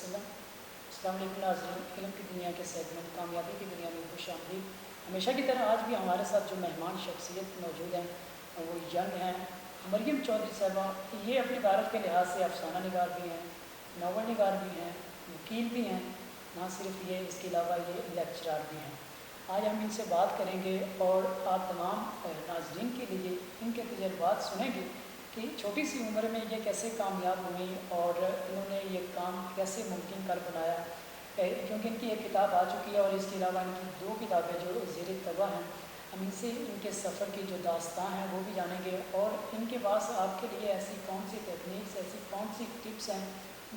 وسلم۔ السلام علیکم ناظرین، علم کی دنیا کے سیگمنٹ کامیابی کی دنیا میں خوش آمدید۔ ہمیشہ کی طرح آج بھی ہمارے ساتھ جو مہمان شخصیت موجود ہیں وہ ینگ ہیں مریم چودھری صاحبہ۔ یہ اپنے دارت کے لحاظ سے افسانہ نگار بھی ہیں، ناول نگار بھی ہیں، وکیل بھی ہیں، نہ صرف یہ اس کے علاوہ یہ لیکچرار بھی ہیں۔ آج ہم ان سے بات کریں گے اور آپ تمام ناظرین کے لیے ان کے تجربات سنیں گے کہ چھوٹی سی عمر میں یہ کیسے کامیاب ہوئی اور انہوں نے یہ کام کیسے ممکن کر بنایا، کیونکہ ان کی ایک کتاب آ چکی ہے اور اس کے علاوہ ان کی 2 کتابیں جو زیر طبع ہیں۔ ہم ان سے ان کے سفر کی جو داستان ہیں وہ بھی جانیں گے اور ان کے پاس آپ کے لیے ایسی کون سی ٹیکنیکس، ایسی کون سی ٹپس ہیں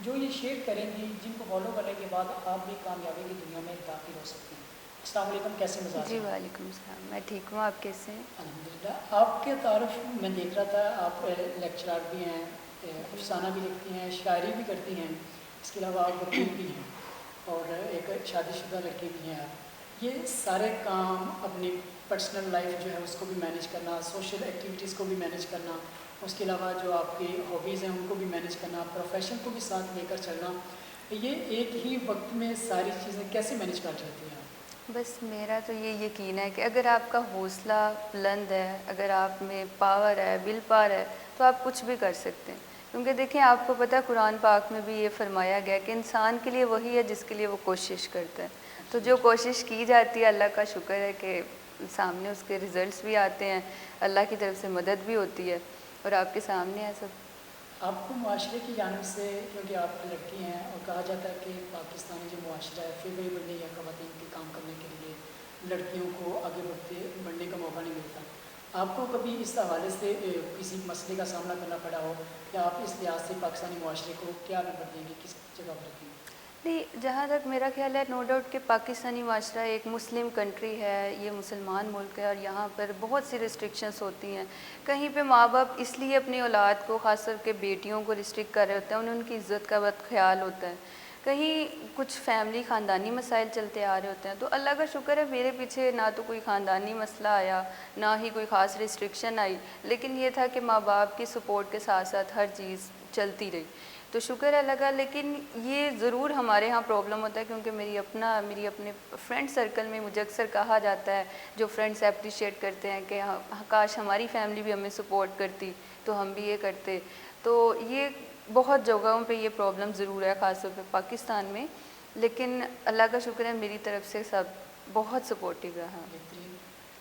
جو یہ شیئر کریں گی جن کو فالو کرنے کے بعد آپ بھی کامیابی کی دنیا میں داخل ہو سکتے ہیں۔ السلام علیکم، کیسے مزاج جی ہیں؟ وعلیکم السلام، میں ٹھیک ہوں، آپ کیسے ہیں؟ الحمدللہ۔ آپ کے تعارف میں دیکھ رہا تھا، آپ لیکچرار بھی ہیں، افسانہ بھی لکھتی ہیں، شاعری بھی کرتی ہیں، اس کے علاوہ آپ وکیل بھی ہیں اور ایک شادی شدہ لڑکی بھی ہیں آپ۔ یہ سارے کام اپنی پرسنل لائف جو ہے اس کو بھی مینیج کرنا، سوشل ایکٹیویٹیز کو بھی مینیج کرنا، اس کے علاوہ جو آپ کی ہابیز ہیں ان کو بھی مینیج کرنا، پروفیشن کو بھی ساتھ لے کر چلنا، یہ ایک ہی وقت میں ساری چیزیں کیسے مینیج کر لیتی ہیں آپ؟ بس میرا تو یہ یقین ہے کہ اگر آپ کا حوصلہ بلند ہے، اگر آپ میں پاور ہے، ول پاور ہے، تو آپ کچھ بھی کر سکتے ہیں۔ کیونکہ دیکھیں، آپ کو پتہ ہے قرآن پاک میں بھی یہ فرمایا گیا کہ انسان کے لیے وہی ہے جس کے لیے وہ کوشش کرتا ہے۔ تو جو کوشش کی جاتی ہے، اللہ کا شکر ہے کہ سامنے اس کے ریزلٹس بھی آتے ہیں، اللہ کی طرف سے مدد بھی ہوتی ہے اور آپ کے سامنے ہے سب۔ آپ کو معاشرے کی جانب سے، کیونکہ آپ لڑکی ہیں اور کہا جاتا ہے کہ پاکستانی جو معاشرہ ہے فیوریبلی یا خواتین کے کام کرنے کے لیے لڑکیوں کو آگے بڑھنے کا موقع نہیں ملتا، آپ کو کبھی اس حوالے سے کسی مسئلے کا سامنا کرنا پڑا ہو یا آپ اس لحاظ سے پاکستانی معاشرے کو کیا نمبر دیں گے، کس جگہ پر رکھیں گے؟ نہیں، جہاں تک میرا خیال ہے، نو ڈاؤٹ کہ پاکستانی معاشرہ ایک مسلم کنٹری ہے، یہ مسلمان ملک ہے اور یہاں پر بہت سی ریسٹرکشنس ہوتی ہیں۔ کہیں پہ ماں باپ اس لیے اپنی اولاد کو، خاص کر کے بیٹیوں کو ریسٹرکٹ کر رہے ہوتے ہیں، ان کی عزت کا بہت خیال ہوتا ہے۔ کہیں کچھ فیملی خاندانی مسائل چلتے آ رہے ہوتے ہیں، تو اللہ کا شکر ہے میرے پیچھے نہ تو کوئی خاندانی مسئلہ آیا، نہ ہی کوئی خاص ریسٹرکشن آئی، لیکن یہ تھا کہ ماں باپ کی سپورٹ کے ساتھ ساتھ ہر چیز چلتی رہی، تو شکر ہے لگا۔ لیکن یہ ضرور ہمارے ہاں پرابلم ہوتا ہے، کیونکہ میری اپنے فرینڈ سرکل میں مجھے اکثر کہا جاتا ہے، جو فرینڈس اپریشیٹ کرتے ہیں کہ کاش ہماری فیملی بھی ہمیں سپورٹ کرتی تو ہم بھی یہ کرتے۔ تو یہ بہت جگہوں پہ یہ پرابلم ضرور ہے، خاص طور پہ پاکستان میں، لیکن اللہ کا شکر ہے میری طرف سے سب بہت سپورٹیو رہا۔ بہترین۔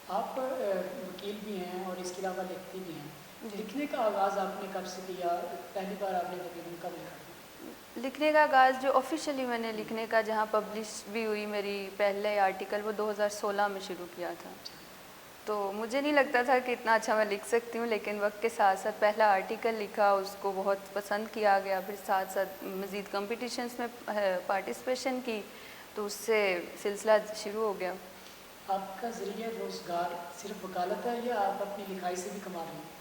آپ وکیل بھی ہیں اور اس کے علاوہ لکھتی بھی ہیں، جی، لکھنے کا آغاز آپ نے کب سے کیا؟ پہلی بار آپ نے تقریباً کب لکھا تھا؟ لکھنے کا آغاز جو آفیشیلی میں نے لکھنے کا، جہاں پبلش بھی ہوئی میری پہلے آرٹیکل، وہ 2016 میں شروع کیا تھا۔ تو مجھے نہیں لگتا تھا کہ اتنا اچھا میں لکھ سکتی ہوں، لیکن وقت کے ساتھ ساتھ پہلا آرٹیکل لکھا، اس کو بہت پسند کیا گیا، پھر ساتھ ساتھ مزید کمپٹیشنس میں پارٹیسپیشن کی، تو اس سے سلسلہ شروع ہو گیا۔ آپ کا ذریعہ روزگار صرف وکالت ہے یا آپ اپنی لکھائی سے بھی کما رہے ہیں؟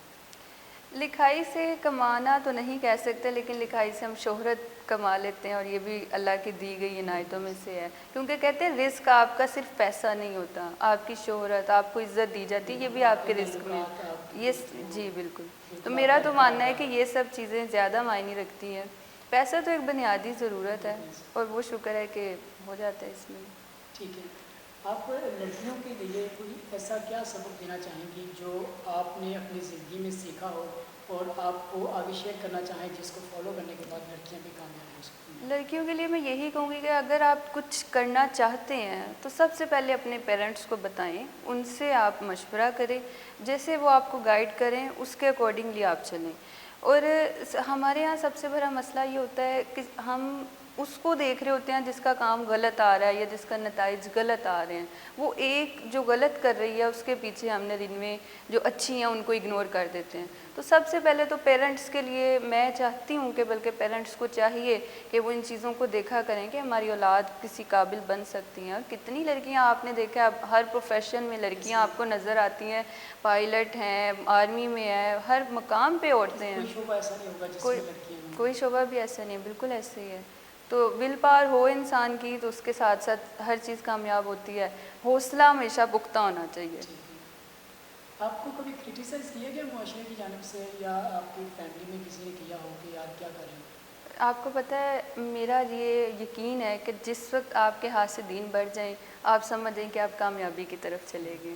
لکھائی سے کمانا تو نہیں کہہ سکتے، لیکن لکھائی سے ہم شہرت کما لیتے ہیں، اور یہ بھی اللہ کی دی گئی عنایتوں میں سے ہے، کیونکہ کہتے ہیں رزق آپ کا صرف پیسہ نہیں ہوتا، آپ کی شہرت، آپ کو عزت دی جاتی ہے، یہ بھی آپ کے رزق میں یہ جی بالکل۔ تو میرا تو ماننا ہے کہ یہ سب چیزیں زیادہ معنی رکھتی ہیں، پیسہ تو ایک بنیادی ضرورت ہے اور وہ شکر ہے کہ ہو جاتا ہے اس میں۔ ٹھیک ہے۔ آپ لڑکیوں کے لیے کوئی ایسا کیا سبق دینا چاہیں گی جو آپ نے اپنی زندگی میں سیکھا ہو اور آپ کو آگے شیئر کرنا چاہیں، جس کو فالو کرنے کے بعد لڑکیاں بھی کامیاب ہو سکتی ہیں؟ لڑکیوں کے لیے میں یہی کہوں گی کہ اگر آپ کچھ کرنا چاہتے ہیں تو سب سے پہلے اپنے پیرنٹس کو بتائیں، ان سے آپ مشورہ کریں، جیسے وہ آپ کو گائیڈ کریں اس کے اکارڈنگلی آپ چلیں۔ اور ہمارے یہاں سب سے بڑا مسئلہ یہ ہوتا ہے کہ ہم اس کو دیکھ رہے ہوتے ہیں جس کا کام غلط آ رہا ہے یا جس کا نتائج غلط آ رہے ہیں، وہ ایک جو غلط کر رہی ہے اس کے پیچھے ہم نے دن میں جو اچھی ہیں ان کو اگنور کر دیتے ہیں۔ تو سب سے پہلے تو پیرنٹس کے لیے میں چاہتی ہوں کہ بلکہ پیرنٹس کو چاہیے کہ وہ ان چیزوں کو دیکھا کریں کہ ہماری اولاد کسی قابل بن سکتی ہیں، اور کتنی لڑکیاں آپ نے دیکھا، اب ہر پروفیشن میں لڑکیاں آپ کو نظر آتی ہیں، پائلٹ ہیں، آرمی میں ہیں، ہر مقام پہ عورتیں ہیں، کوئی شعبہ ایسا نہیں ہوگا جس میں لڑکیاں نہیں کوئی شعبہ بھی ایسا نہیں، بالکل ایسے ہی ہے۔ تو ول پاور ہو انسان کی تو اس کے ساتھ ساتھ ہر چیز کامیاب ہوتی ہے، حوصلہ ہمیشہ پختہ ہونا چاہیے۔ ٹھیک ہے۔ آپ کو کبھی کرٹیسائز کیا گیا معاشرے کی جانب سے یا آپ کی فیملی میں کسی نے کیا ہو کہ یار کیا کر رہے ہیں؟ آپ کو پتہ ہے میرا یہ یقین ہے کہ جس وقت آپ کے ہاتھ سے دین بڑھ جائیں آپ سمجھ جائیں کہ آپ کامیابی کی طرف چلے گئے،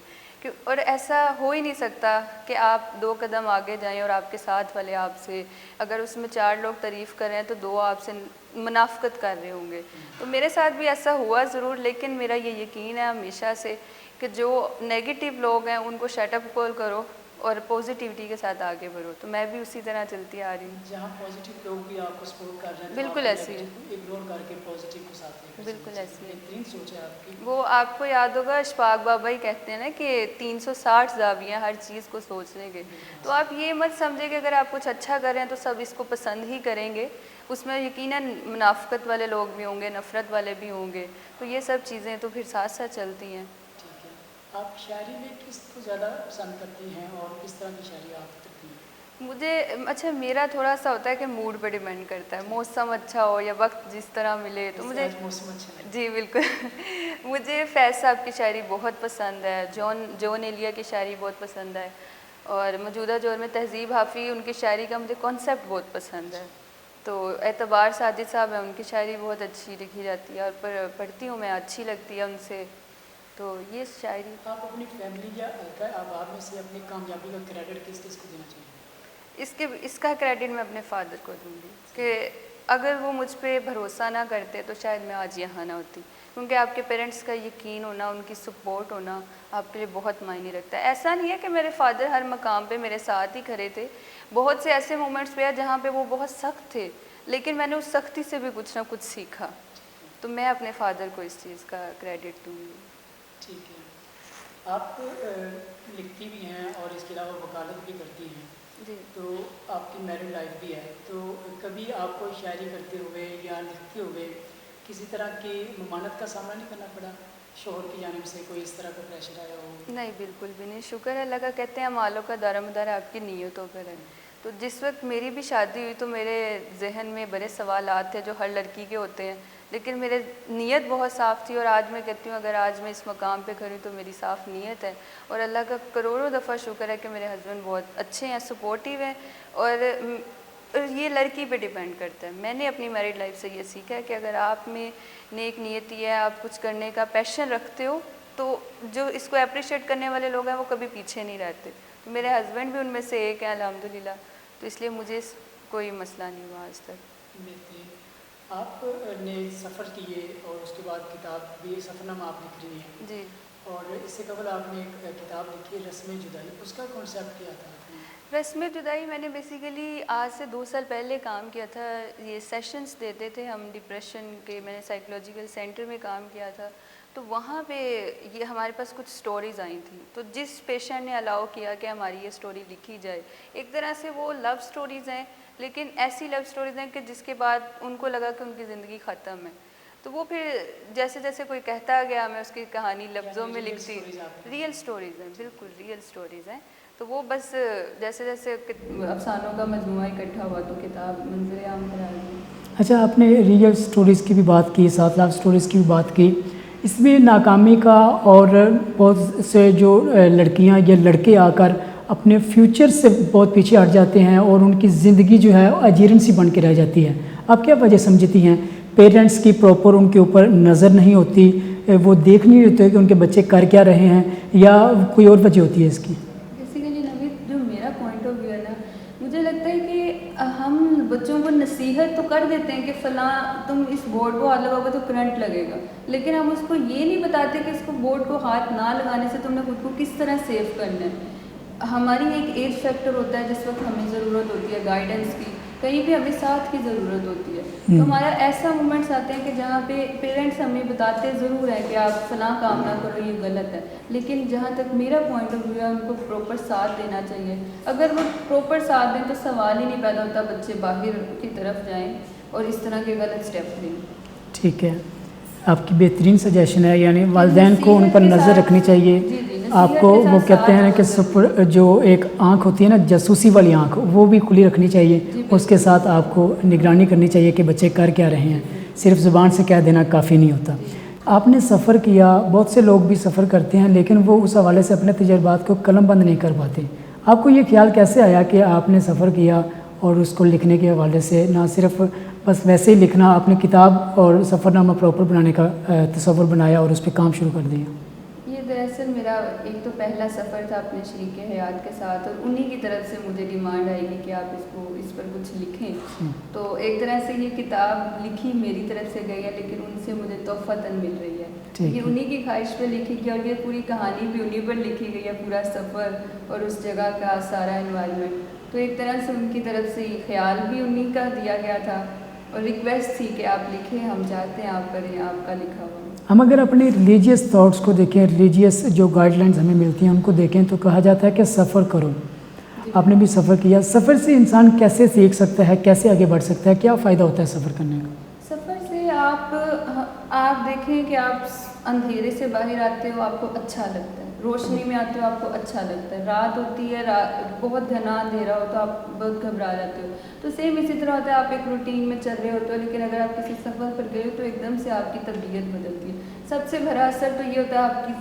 اور ایسا ہو ہی نہیں سکتا کہ آپ 2 قدم آگے جائیں اور آپ کے ساتھ والے آپ سے، اگر اس میں 4 لوگ تعریف کر رہے ہیں تو 2 آپ سے منافقت کر رہے ہوں گے. تو میرے ساتھ بھی ایسا ہوا ضرور، لیکن میرا یہ یقین ہے ہمیشہ سے کہ جو نیگیٹو لوگ ہیں ان کو شٹ اپ کال کرو اور پازیٹیوٹی کے ساتھ آگے بڑھو. تو میں بھی اسی طرح چلتی آ رہی ہوں. جہاں پازیٹیو لوگ بھی آپ کو سپورٹ کر رہے ہیں تو بالکل آپ ایسی ہے، نیگیٹو کو اگنور کر کے پازیٹیو کو ساتھ لے کر بالکل چلیں. ایسی ہے. بہترین سوچ ہے آپ کی. وہ آپ کو یاد ہوگا اشفاق بابا ہی کہتے ہیں نا کہ 360 زاویے ہیں ہر چیز کو سوچنے کے. تو آپ یہ مت سمجھے کہ اگر آپ کچھ اچھا کریں تو سب اس کو پسند ہی کریں گے. اس میں یقیناً منافقت والے لوگ بھی ہوں گے، نفرت والے بھی ہوں گے. تو یہ سب چیزیں تو پھر ساتھ ساتھ چلتی ہیں. ٹھیک ہے. آپ شاعری میں کس کو زیادہ پسند کرتی ہیں اور کس طرح کی شاعری آپ کرتی ہیں؟ مجھے اچھا میرا تھوڑا سا ہوتا ہے کہ موڈ پہ ڈیپینڈ کرتا ہے، موسم اچھا ہو یا وقت جس طرح ملے تو جیسے مجھے. آج موسم اچھا ہے. جی بالکل. مجھے فیض صاحب کی شاعری بہت پسند ہے، جون ایلیا کی شاعری بہت پسند ہے، اور موجودہ دور میں تہذیب حافظ ان کی شاعری کا مجھے کانسیپٹ بہت پسند ہے. تو اعتبار ساجد صاحب ہیں، ان کی شاعری بہت اچھی لکھی جاتی ہے اور پڑھتی ہوں میں، اچھی لگتی ہے ان سے. تو یہ شاعری. آپ اپنی فیملی یا حلقہ آباد میں سے اپنی کامیابی کا کریڈٹ کس کس کو دینا چاہیں گے؟ اس کا کریڈٹ میں اپنے فادر کو دوں گی کہ اگر وہ مجھ پہ بھروسہ نہ کرتے تو شاید میں آج یہاں نہ ہوتی. کیونکہ آپ کے پیرنٹس کا یقین ہونا، ان کی سپورٹ ہونا آپ کے لیے بہت معنی رکھتا ہے. ایسا نہیں ہے کہ میرے فادر ہر مقام پہ میرے ساتھ ہی کھڑے تھے، بہت سے ایسے مومنٹس پہ جہاں پہ وہ بہت سخت تھے، لیکن میں نے اس سختی سے بھی کچھ نہ کچھ سیکھا. تو میں اپنے فادر کو اس چیز کا کریڈٹ دوں گی. ٹھیک ہے. آپ لکھتی بھی ہیں اور اس کے علاوہ وکالت بھی کرتی ہیں. جی. تو آپ کی میرڈ لائف بھی ہے، تو کبھی آپ کو شاعری کرتے ہوئے یا لکھتے ہوئے کسی طرح کی ممانعت کا سامنا نہیں کرنا پڑا؟ شوہر کی جانب سے کوئی اس طرح کا پریشر آیا ہو؟ نہیں بالکل بھی نہیں. شکر ہے اللہ کا. کہتے ہیں مالوں کا دار و مدار آپ کی نیتوں پر ہے. تو جس وقت میری بھی شادی ہوئی تو میرے ذہن میں بڑے سوالات تھے جو ہر لڑکی کے ہوتے ہیں، لیکن میرے نیت بہت صاف تھی. اور آج میں کہتی ہوں اگر آج میں اس مقام پہ کھڑی تو میری صاف نیت ہے. اور اللہ کا کروڑوں دفعہ شکر ہے کہ میرے ہسبینڈ بہت اچھے ہیں، سپورٹیو ہیں. اور یہ لڑکی پہ ڈیپینڈ کرتا ہے. میں نے اپنی میرڈ لائف سے یہ سیکھا ہے کہ اگر آپ میں نیک نیتی ہے، آپ کچھ کرنے کا پیشن رکھتے ہو، تو جو اس کو اپریشیٹ کرنے والے لوگ ہیں وہ کبھی پیچھے نہیں رہتے. تو میرے ہسبینڈ بھی ان میں سے ایک ہیں الحمدللہ. تو اس لیے مجھے کوئی مسئلہ نہیں ہوا آج تک. بہترین. آپ نے سفر کیے اور اس کے بعد کتاب بھی سفر نامہ آپ لکھ رہی ہیں. جی. اور اس سے قبل آپ نے ایک کتاب لکھی ہے رسم جدائی، اس کا کانسیپٹ کیا تھا؟ رسم جدائی میں نے بیسیکلی آج سے 2 سال پہلے کام کیا تھا. یہ سیشنز دیتے تھے ہم ڈپریشن کے. میں نے سائیکولوجیکل سینٹر میں کام کیا تھا. تو وہاں پہ یہ ہمارے پاس کچھ سٹوریز آئی تھیں. تو جس پیشنٹ نے الاؤ کیا کہ ہماری یہ سٹوری لکھی جائے، ایک طرح سے وہ لو سٹوریز ہیں، لیکن ایسی لو سٹوریز ہیں کہ جس کے بعد ان کو لگا کہ ان کی زندگی ختم ہے. تو وہ پھر جیسے جیسے کوئی کہتا گیا میں اس کی کہانی لفظوں میں لکھتی. ریئل سٹوریز ہیں، بالکل ریئل سٹوریز ہیں. تو وہ بس جیسے جیسے افسانوں کا مجموعہ اکٹھا ہوا تو کتاب منظر عام پر آ گئی. اچھا، آپ نے ریئل سٹوریز کی بھی بات کی، ساتھ لو سٹوریز کی بھی بات کی. اس میں ناکامی کا اور بہت سے جو لڑکیاں یا لڑکے آ کر اپنے فیوچر سے بہت پیچھے ہٹ جاتے ہیں اور ان کی زندگی جو ہے اجیرن سی بن کے رہ جاتی ہے. آپ کیا وجہ سمجھتی ہیں؟ پیرنٹس کی پراپر ان کے اوپر نظر نہیں ہوتی، وہ دیکھ نہیں ہوتے کہ ان کے بچے کر کیا رہے ہیں، یا کوئی اور وجہ ہوتی ہے اس کی؟ بیسیکلی نوید، جو میرا پوائنٹ آف ویو ہے نا، مجھے لگتا ہے کہ ہم بچوں کو نصیحت تو کر دیتے ہیں کہ فلاں تم اس بورڈ کو ہاتھ لگاؤ گے تو کرنٹ لگے گا، لیکن ہم اس کو یہ نہیں بتاتے کہ اس کو بورڈ کو ہاتھ نہ لگانے سے تم نے خود کو کس طرح سیو کرنا ہے. ہماری ایک ایج فیکٹر ہوتا ہے جس وقت ہمیں ضرورت ہوتی ہے گائیڈنس کی، کہیں بھی ہمیں ساتھ کی ضرورت ہوتی ہے. تو ہمارا ایسا مومنٹس آتے ہیں کہ جہاں پہ پیرنٹس ہمیں بتاتے ضرور ہیں کہ آپ فلاں کام نہ کرو، یہ غلط ہے، لیکن جہاں تک میرا پوائنٹ آف ویو ہے ان کو پراپر ساتھ دینا چاہیے. اگر وہ پراپر ساتھ دیں تو سوال ہی نہیں پیدا ہوتا بچے باہر کی طرف جائیں اور اس طرح کے غلط اسٹیپ لیں. ٹھیک ہے، آپ کی بہترین سجیشن ہے. یعنی والدین کو ان پر نظر رکھنی چاہیے. آپ کو وہ کہتے ہیں کہ جو ایک آنکھ ہوتی ہے نا، جاسوسی والی آنکھ، وہ بھی کھلی رکھنی چاہیے. اس کے ساتھ آپ کو نگرانی کرنی چاہیے کہ بچے کر کیا رہے ہیں. صرف زبان سے کہہ دینا کافی نہیں ہوتا. آپ نے سفر کیا، بہت سے لوگ بھی سفر کرتے ہیں لیکن وہ اس حوالے سے اپنے تجربات کو قلم بند نہیں کر پاتے. آپ کو یہ خیال کیسے آیا کہ آپ نے سفر کیا اور اس کو لکھنے کے حوالے سے، نہ صرف بس ویسے ہی لکھنا، آپ نے کتاب اور سفر نامہ پراپر بنانے کا تصور بنایا اور اس پہ کام شروع کر دیا؟ یہ دراصل میرا ایک تو پہلا سفر تھا اپنے شریک حیات کے ساتھ، اور انہی کی طرف سے مجھے ڈیمانڈ آئی کہ آپ اس پر کچھ لکھیں. تو ایک طرح سے یہ کتاب لکھی میری طرف سے گئی ہے، لیکن ان سے مجھے تحفتاً مل رہی ہے. یہ انہی کی خواہش پہ لکھی گئی، اور یہ پوری کہانی بھی انہی پر لکھی گئی ہے، پورا سفر اور اس جگہ کا سارا انوائرمنٹ. تو ایک طرح سے ان کی طرف سے یہ خیال بھی انہی کا دیا گیا تھا، اور ریکویسٹ تھی کہ آپ لکھیں، ہم چاہتے ہیں آپ کریں، آپ کا لکھا ہوا. ہم اگر اپنے ریلیجیس تھاٹس کو دیکھیں، ریلیجیس جو گائیڈ لائنز ہمیں ملتی ہیں ان کو دیکھیں، تو کہا جاتا ہے کہ سفر کرو. آپ نے بھی سفر کیا. سفر سے انسان کیسے سیکھ سکتا ہے، کیسے آگے بڑھ سکتا ہے، کیا فائدہ ہوتا ہے سفر کرنے کا؟ سفر سے آپ دیکھیں کہ آپ اندھیرے سے باہر آتے ہو، آپ کو اچھا لگتا ہے. روشنی میں آتے ہو، آپ کو اچھا لگتا ہے. رات ہوتی ہے، بہت گھنا اندھیرا ہو تو آپ بہت گھبرا جاتے ہو. تو سیم اسی طرح ہوتا ہے، آپ ایک روٹین میں چل رہے ہوتے ہو، لیکن اگر آپ کسی سفر پر گئے ہو تو ایک دم سے آپ کی طبیعت بدلتی ہے. سب سے بڑا اثر تو یہ ہوتا ہے، آپ کی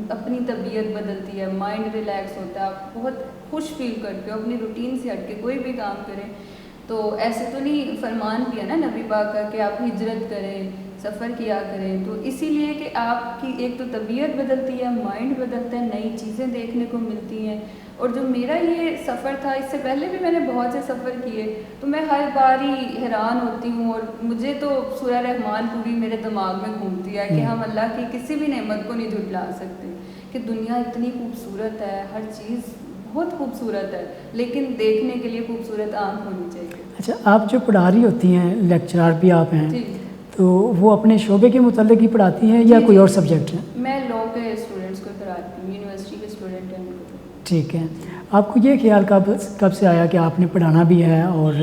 اپنی طبیعت بدلتی ہے، مائنڈ ریلیکس ہوتا ہے، آپ بہت خوش فیل کرتے ہو. اپنی روٹین سے ہٹ کے کوئی بھی کام کریں تو ایسے تو نہیں، فرمان بھی ہے نا نبی پاک کا کہ آپ ہجرت کریں، سفر کیا کریں. تو اسی لیے کہ آپ کی ایک تو طبیعت بدلتی ہے، مائنڈ بدلتا ہے، نئی چیزیں دیکھنے کو ملتی ہیں. اور جو میرا یہ سفر تھا، اس سے پہلے بھی میں نے بہت سے سفر کیے، تو میں ہر بار ہی حیران ہوتی ہوں. اور مجھے تو سورہ رحمان پوری میرے دماغ میں گھومتی ہے کہ ہم اللہ کی کسی بھی نعمت کو نہیں جھٹلا سکتے، کہ دنیا اتنی خوبصورت ہے، ہر چیز بہت خوبصورت ہے، لیکن دیکھنے کے لیے خوبصورت آنکھ ہونی چاہیے. اچھا، آپ جو پڑھا رہی ہوتی ہیں، لیکچرار بھی آپ ہیں، جی. تو وہ اپنے شعبے کے متعلق ہی پڑھاتی ہیں یا کوئی اور سبجیکٹ ہے؟ میں لاء کے اسٹوڈنٹس کو پڑھاتی ہوں، یونیورسٹی کے اسٹوڈنٹ ہیں. ٹھیک ہے. آپ کو یہ خیال کب سے آیا کہ آپ نے پڑھانا بھی ہے اور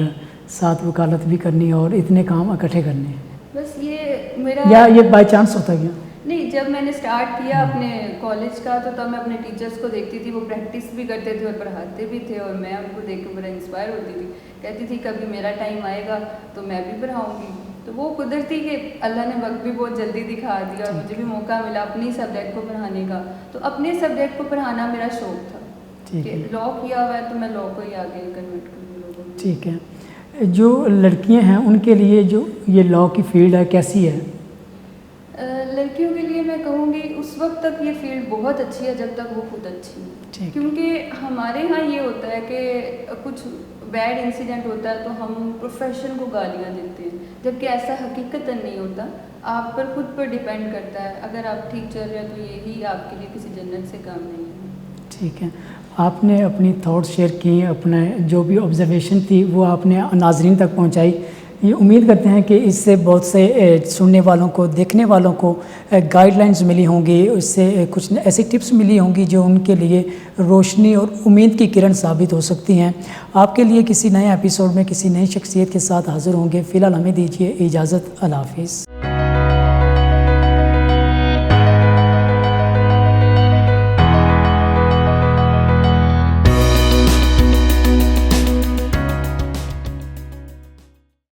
ساتھ وکالت بھی کرنی ہے اور اتنے کام اکٹھے کرنے ہیں؟ بس یہ میرا، یا یہ بائی چانس ہوتا گیا؟ نہیں، جب میں نے سٹارٹ کیا اپنے کالج کا تو تب میں اپنے ٹیچرس کو دیکھتی تھی، وہ پریکٹس بھی کرتے تھے اور پڑھاتے بھی تھے، اور میں ان کو دیکھ کے بڑا انسپائر ہوتی تھی. کہتی تھی کبھی میرا ٹائم آئے گا تو میں بھی پڑھاؤں گی. تو وہ قدرتی کہ اللہ نے وقت بھی بہت جلدی دکھا دیا، اور مجھے بھی موقع ملا اپنی سبجیکٹ کو پڑھانے کا. تو اپنے سبجیکٹ کو پڑھانا میرا شوق تھا کہ لاء کیا ہوا ہے تو میں لاء کو ہی آگے کنورٹ کروں لوگوں میں. ٹھیک ہے. جو لڑکیاں ہیں ان کے لیے جو یہ لاء کی فیلڈ ہے کیسی ہے؟ لڑکیوں کے لیے میں کہوں گی اس وقت تک یہ فیلڈ بہت اچھی ہے جب تک وہ خود اچھی ہے. کیونکہ ہمارے ہاں یہ ہوتا ہے کہ کچھ بیڈ انسیڈنٹ ہوتا ہے تو ہم پروفیشن کو گالیاں دیتے ہیں، جبکہ ایسا حقیقتاً نہیں ہوتا. آپ پر خود پر ڈیپینڈ کرتا ہے. اگر آپ ٹھیک چل رہے ہیں تو یہی آپ کے لیے کسی جنت سے کام نہیں ہے. ٹھیک ہے. آپ نے اپنی تھاٹس شیئر کی، اپنے جو بھی آبزرویشن تھی وہ آپ نے ناظرین تک پہنچائی. یہ امید کرتے ہیں کہ اس سے بہت سے سننے والوں کو، دیکھنے والوں کو گائیڈ لائنز ملی ہوں گی، اس سے کچھ ایسی ٹپس ملی ہوں گی جو ان کے لیے روشنی اور امید کی کرن ثابت ہو سکتی ہیں. آپ کے لیے کسی نئے ایپیسوڈ میں کسی نئی شخصیت کے ساتھ حاضر ہوں گے. فی الحال ہمیں دیجیے اجازت. اللہ حافظ.